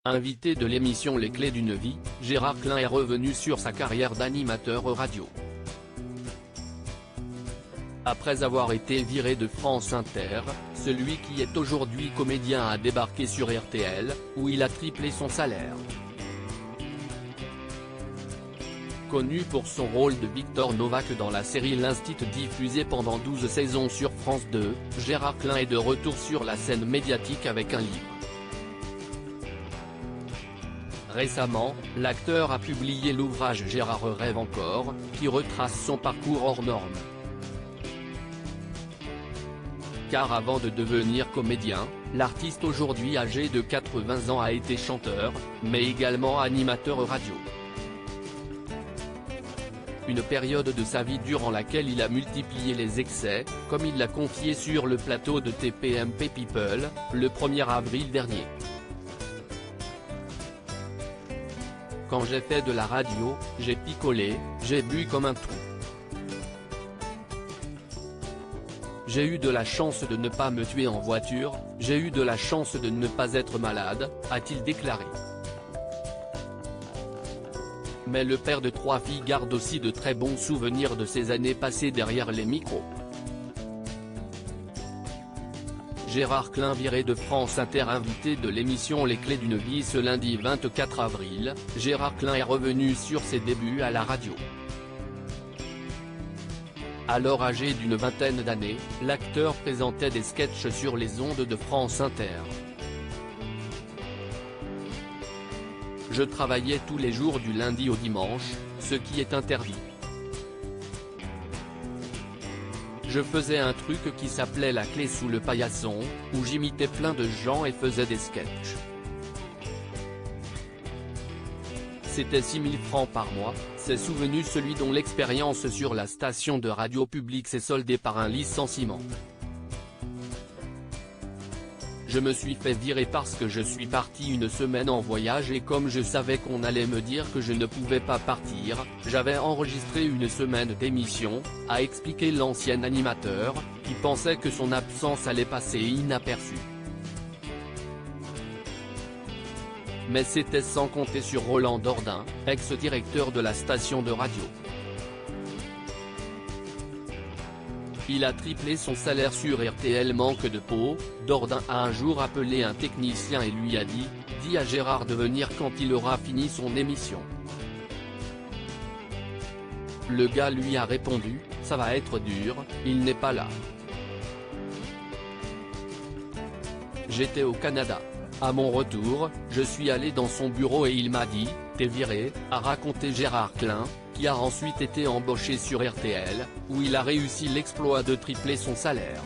Invité de l'émission Les Clés d'une vie, Gérard Klein est revenu sur sa carrière d'animateur radio. Après avoir été viré de France Inter, celui qui est aujourd'hui comédien a débarqué sur RTL, où il a triplé son salaire. Connu pour son rôle de Victor Novak dans la série L'Instit diffusée pendant 12 saisons sur France 2, Gérard Klein est de retour sur la scène médiatique avec un livre. Récemment, l'acteur a publié l'ouvrage Gérard rêve encore, qui retrace son parcours hors norme. Car avant de devenir comédien, l'artiste aujourd'hui âgé de 80 ans a été chanteur, mais également animateur radio. Une période de sa vie durant laquelle il a multiplié les excès, comme il l'a confié sur le plateau de TPMP People, le 1er avril dernier. Quand j'ai fait de la radio, j'ai picolé, j'ai bu comme un trou. J'ai eu de la chance de ne pas me tuer en voiture, j'ai eu de la chance de ne pas être malade, a-t-il déclaré. Mais le père de 3 filles garde aussi de très bons souvenirs de ses années passées derrière les micros. Gérard Klein viré de France Inter, invité de l'émission Les Clés d'une vie ce lundi 24 avril, Gérard Klein est revenu sur ses débuts à la radio. Alors âgé d'une vingtaine d'années, l'acteur présentait des sketchs sur les ondes de France Inter. Je travaillais tous les jours du lundi au dimanche, ce qui est interdit. Je faisais un truc qui s'appelait La Clé sous le paillasson, où j'imitais plein de gens et faisais des sketchs. C'était 6 000 francs par mois, s'est souvenu celui dont l'expérience sur la station de radio publique s'est soldée par un licenciement. Je me suis fait virer parce que je suis parti une semaine en voyage et comme je savais qu'on allait me dire que je ne pouvais pas partir, j'avais enregistré une semaine d'émission, a expliqué l'ancien animateur, qui pensait que son absence allait passer inaperçue. Mais c'était sans compter sur Roland Dordain, ex-directeur de la station de radio. Il a triplé son salaire sur RTL. Manque de peau, Dordain a un jour appelé un technicien et lui a dit « Dis à Gérard de venir quand il aura fini son émission ». Le gars lui a répondu « Ça va être dur, il n'est pas là ». J'étais au Canada. À mon retour, je suis allé dans son bureau et il m'a dit « T'es viré », a raconté Gérard Klein, qui a ensuite été embauché sur RTL, où il a réussi l'exploit de tripler son salaire.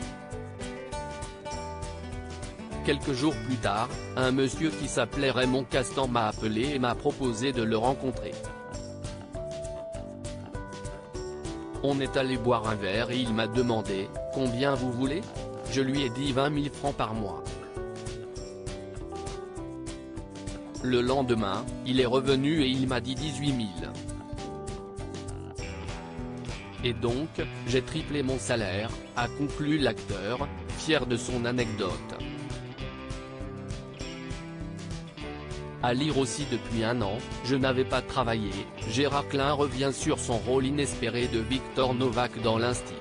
Quelques jours plus tard, un monsieur qui s'appelait Raymond Castan m'a appelé et m'a proposé de le rencontrer. On est allé boire un verre et il m'a demandé « Combien vous voulez ?» Je lui ai dit 20 000 francs par mois. Le lendemain, il est revenu et il m'a dit 18 000. Et donc, j'ai triplé mon salaire, a conclu l'acteur, fier de son anecdote. À lire aussi depuis un an, je n'avais pas travaillé, Gérard Klein revient sur son rôle inespéré de Victor Novak dans L'Instit.